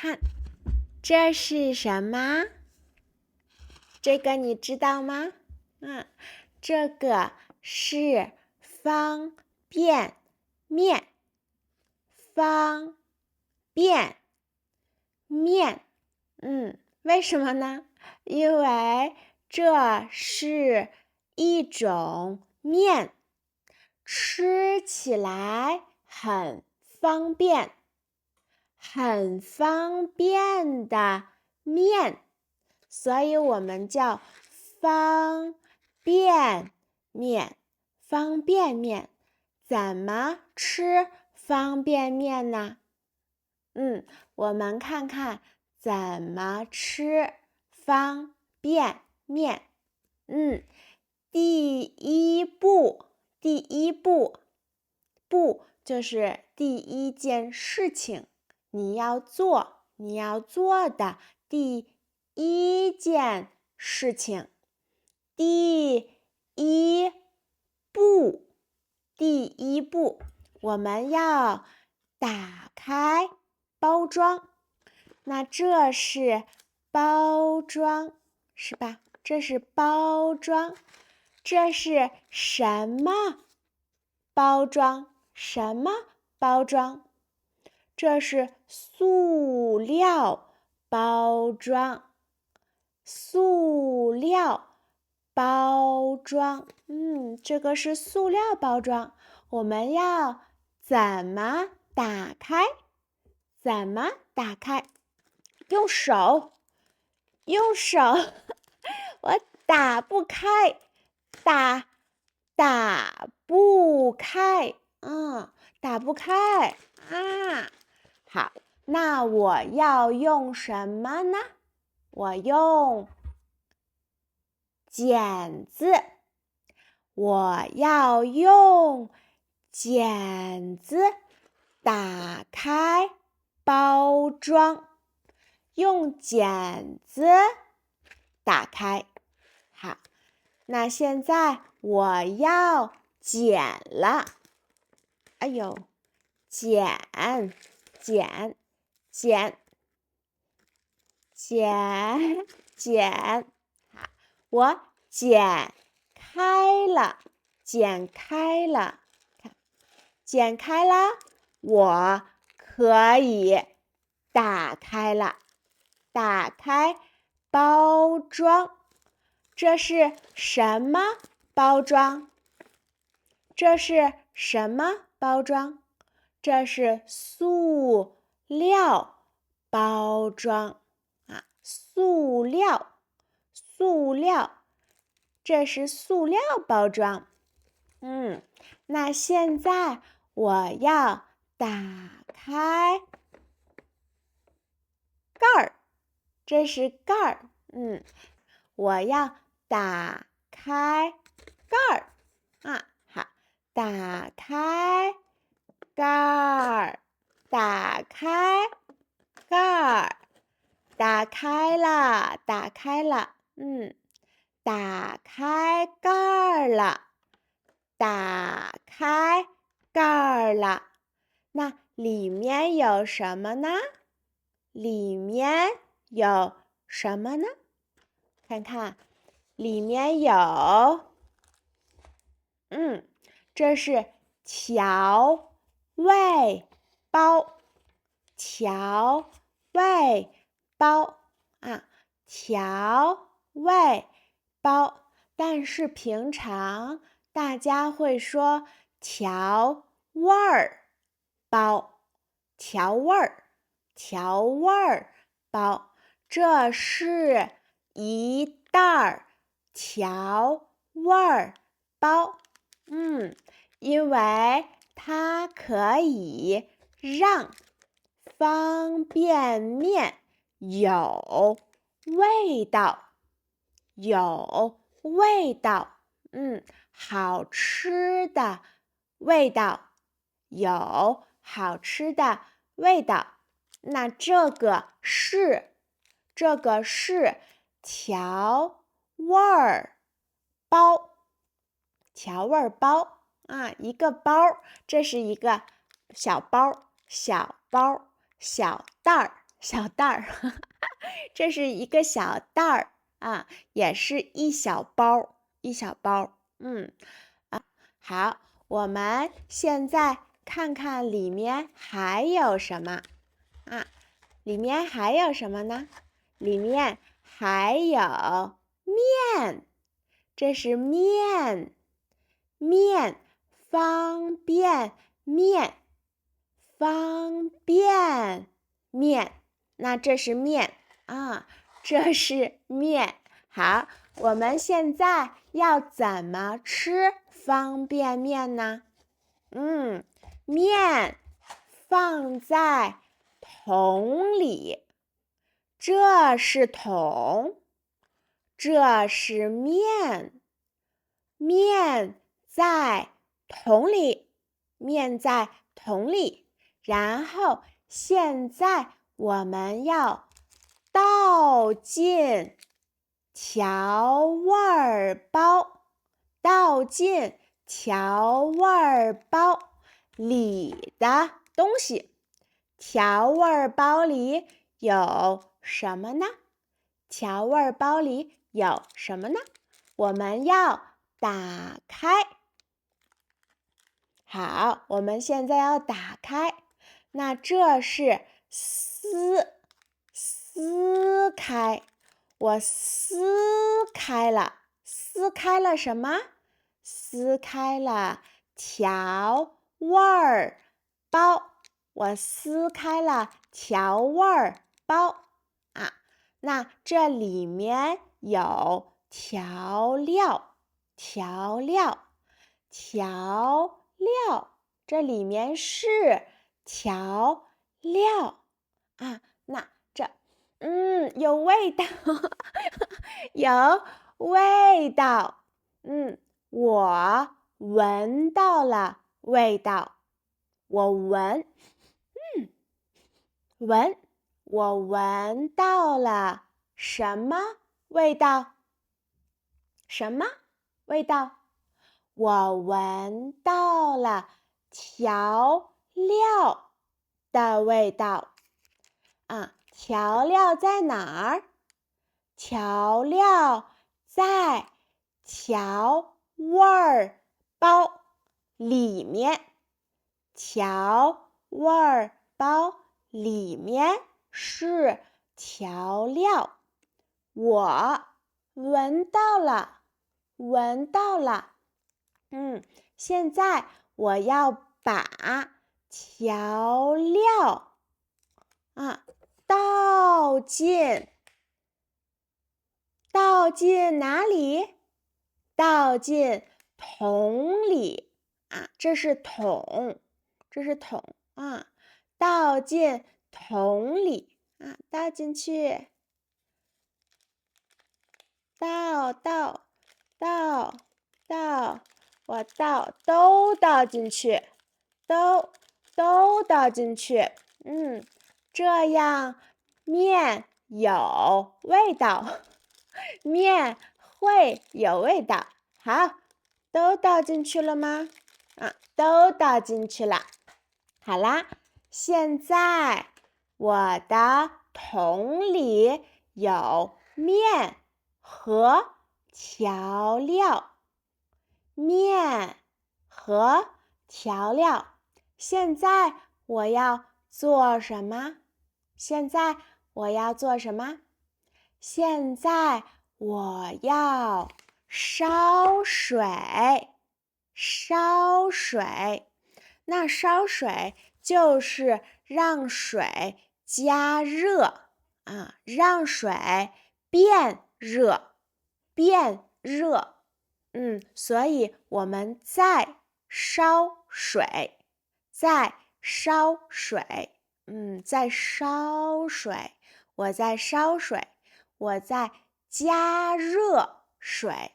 看，这是什么？这个你知道吗？这个是方便面。方便面，为什么呢？因为这是一种面，吃起来很方便，很方便的面，所以我们叫方便面。方便面，怎么吃方便面呢？我们看看怎么吃方便面。第一步就是第一件事情，你要做的第一件事情。第一步，我们要打开包装。那这是包装，是吧？这是包装，这是什么包装？什么包装？这是塑料包装。塑料包装，这个是塑料包装。我们要怎么打开？怎么打开？用手，我打不开，打不开，打不开啊！好，那我要用什么呢？我用剪子，我要用剪子打开包装。用剪子打开。好，那现在我要剪了。哎呦，剪，好，我剪开了，看，剪开了，我可以打开了。打开包装，这是什么包装？这是什么包装？这是塑料包装塑料，这是塑料包装。那现在我要打开盖儿。这是盖儿，我要打开盖儿好，打开盖儿，打开盖儿，打开了，打开盖儿了，打开盖儿了。那里面有什么呢？里面有什么呢？看看，里面有，这是调味包，调味包。但是平常大家会说调味儿包，调味儿包。这是一袋调味儿包，因为它可以让方便面有味道，好吃的味道，有好吃的味道。那这个是调味儿包，一个包，这是一个小包，小袋儿，小袋儿，这是一个小袋儿啊，也是一小包，一小包。好，我们现在看看里面还有什么啊？里面还有什么呢？里面还有面，这是面，面，方便面，方便面。那这是面啊，这是面。好，我们现在要怎么吃方便面呢？面放在桶里，这是桶，这是面，面在桶里，面在桶里。然后现在我们要倒进调味包，倒进调味包里的东西。调味包里有什么呢？调味包里有什么呢？我们要打开。好，我们现在要打开。那这是撕开，我撕开了，撕开了什么？撕开了调味包，我撕开了调味包啊。那这里面有调料，这里面是调料啊。那这，有味道，有味道。我闻到了味道，我闻到了什么味道？什么味道？我闻到了调料的味道啊！调料在哪儿？调料在调味包里面。调味包里面是调料，我闻到了，现在我要把调料倒进哪里？倒进桶里啊，这是桶啊，倒进桶里啊，倒进去，倒，我都倒进去，都倒进去，这样面有味道，面会有味道。好，都倒进去了吗？都倒进去了。好啦，现在我的桶里有面和调料，现在我要做什么？现在我要烧水，那烧水就是让水加热啊，让水变热。所以我们在烧水，我在烧水，我在加热水，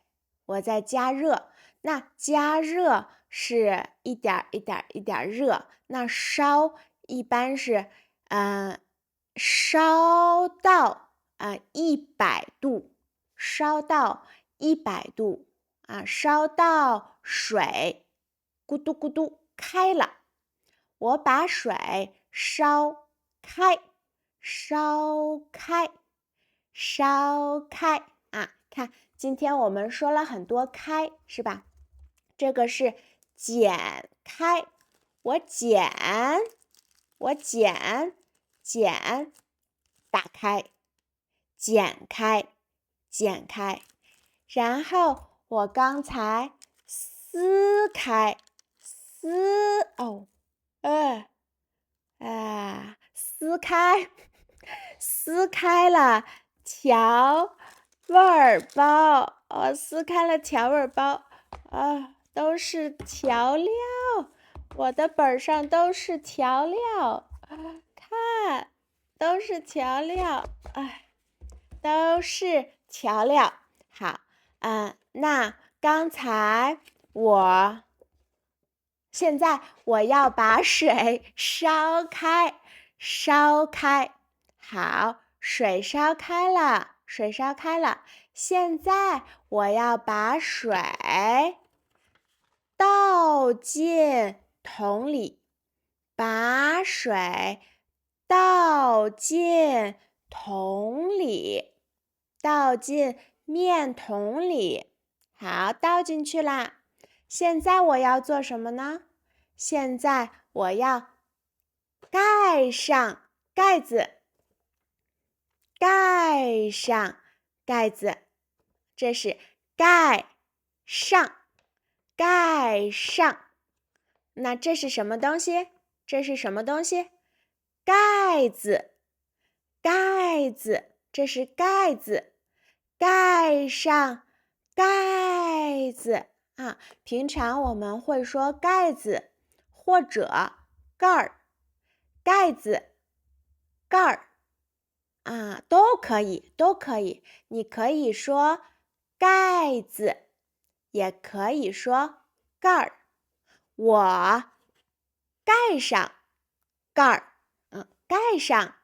那加热是一点一点热，那烧一般是烧到100度，烧到水咕嘟咕嘟开了，我把水烧开，烧开，烧开啊！看，今天我们说了很多开，是吧？这个是剪开，我剪，剪，打开，剪开，剪开。然后我刚才撕开，撕开，撕开了调味包，撕开了调味包，都是调料，我的本上都是调料，看，都是调料，都是调料。好，那刚才现在我要把水烧开，烧开。好，水烧开了，水烧开了。现在我要把水倒进桶里，把水倒进桶里，倒进面桶里。好，倒进去啦。现在我要做什么呢？现在我要盖上盖子，盖上盖子，这是盖上，盖上。那这是什么东西？这是什么东西？盖子，盖子，这是盖子，盖上盖子啊。平常我们会说盖子或者盖儿，盖子，盖儿啊，都可以，都可以。你可以说盖子，也可以说盖儿。我盖上盖儿，盖上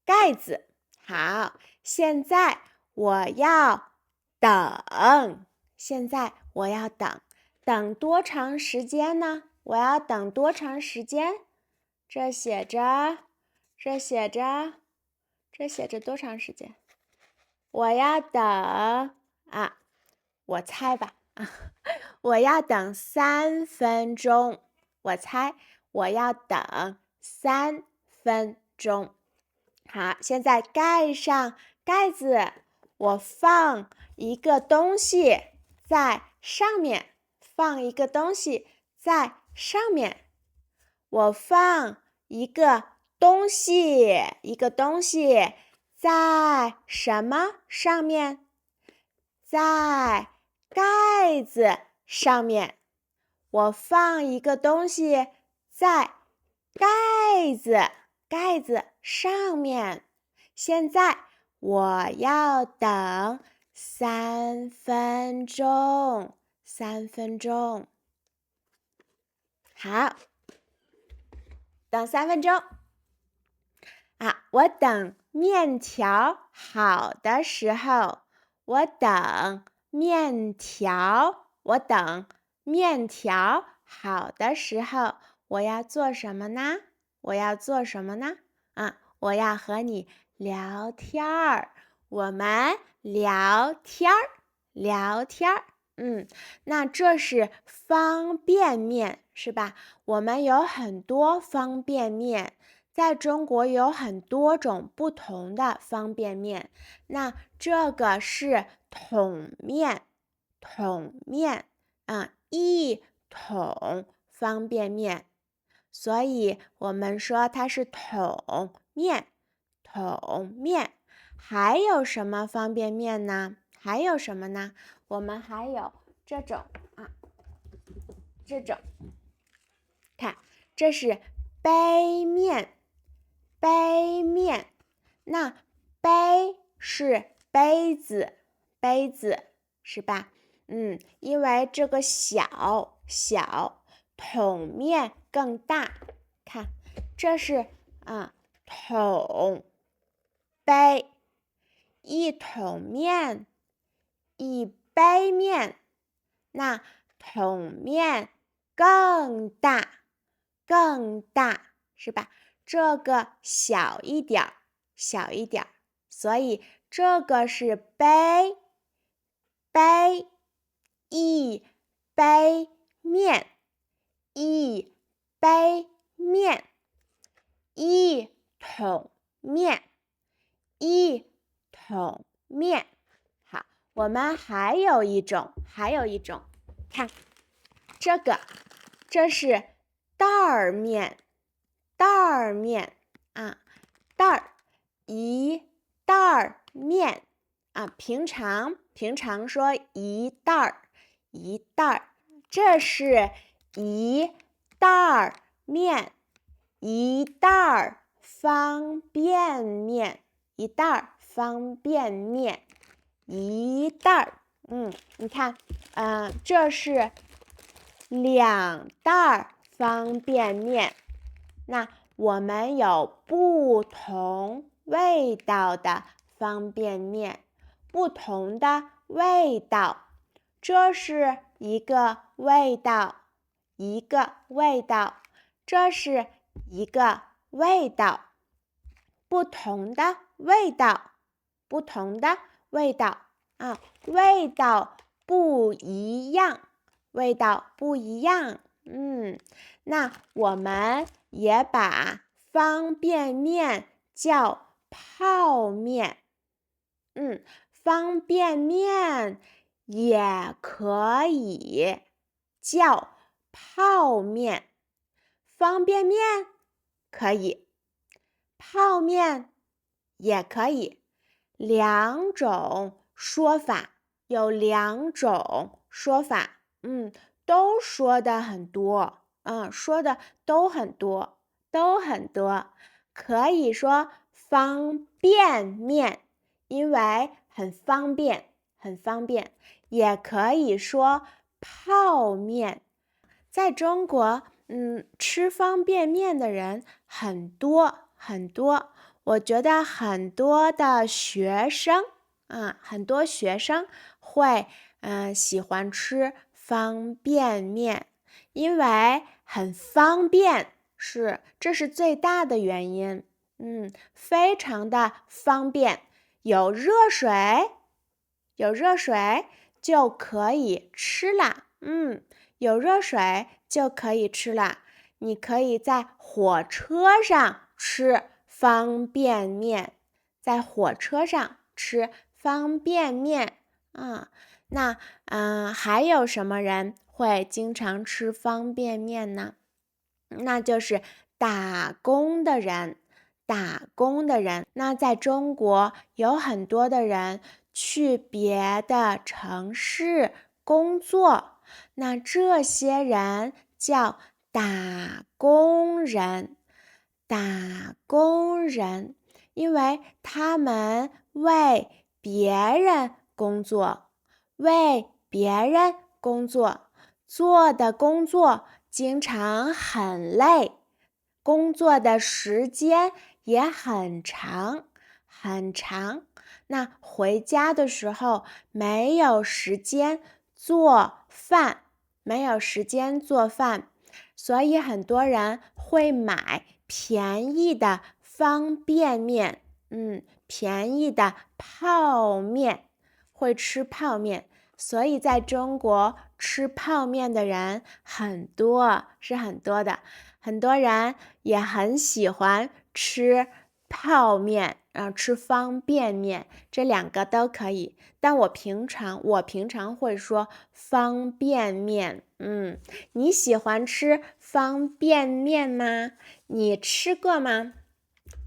盖子。好，现在我要等，现在我要等，等多长时间呢？我要等多长时间？这写着多长时间？我要等我猜吧我要等3分钟。我猜我要等3分钟。好，现在盖上盖子，我放一个东西在上面，放一个东西在上面。我放一个东西在什么上面？在盖子上面。我放一个东西在盖子上面。现在我要等3分钟，3分钟。好，等3分钟。我等面条好的时候，我等面条好的时候，我要做什么呢？我要和你聊天儿。我们聊天儿。那这是方便面，是吧？我们有很多方便面，在中国有很多种不同的方便面。那这个是桶面，一桶方便面，所以我们说它是桶面。还有什么方便面呢？还有什么呢？我们还有这种看，这是杯面。那杯是杯子是吧？因为这个小，桶面更大。看，这是桶杯，一桶面，一杯面。那桶面更大，是吧？这个小一点儿，小一点儿，所以这个是杯，杯，一杯面，一杯面，一桶面，一桶面。好，我们还有一种，看这是袋儿面，袋儿面啊，袋儿，一袋儿面啊，平常说一袋儿，一袋儿，这是一袋儿面，一袋儿方便面，一袋儿方便面，一袋儿，你看，这是2袋儿方便面。那我们有不同味道的方便面，不同的味道，这是一个味道，一个味道，这是一个味道，不同的味道，不同的味道啊，味道不一样，味道不一样。那我们也把方便面叫泡面。方便面也可以叫泡面。方便面可以，泡面也可以，两种说法，有2种说法，都说的很多，说的都很多，可以说方便面，因为很方便，也可以说泡面。在中国，吃方便面的人很多，我觉得很多学生会喜欢吃方便面，因为很方便，这是最大的原因。非常的方便，有热水就可以吃啦。有热水就可以吃啦。你可以在火车上吃方便面，在火车上吃方便面啊。那还有什么人会经常吃方便面呢？那就是打工的人。那在中国有很多的人去别的城市工作，那这些人叫打工人。因为他们为别人工作，做的工作经常很累，工作的时间也很长。那回家的时候没有时间做饭，所以很多人会买便宜的方便面，便宜的泡面，会吃泡面。所以在中国吃泡面的人很多，是很多的。很多人也很喜欢吃泡面，吃方便面，这2个都可以。但我平常会说方便面。你喜欢吃方便面吗？你吃过吗？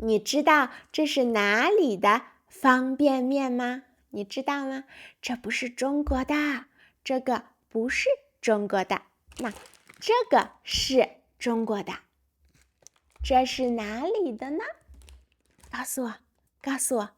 你知道这是哪里的方便面吗？你知道吗？这不是中国的，这个不是中国的，那这个是中国的，这是哪里的呢？告诉我。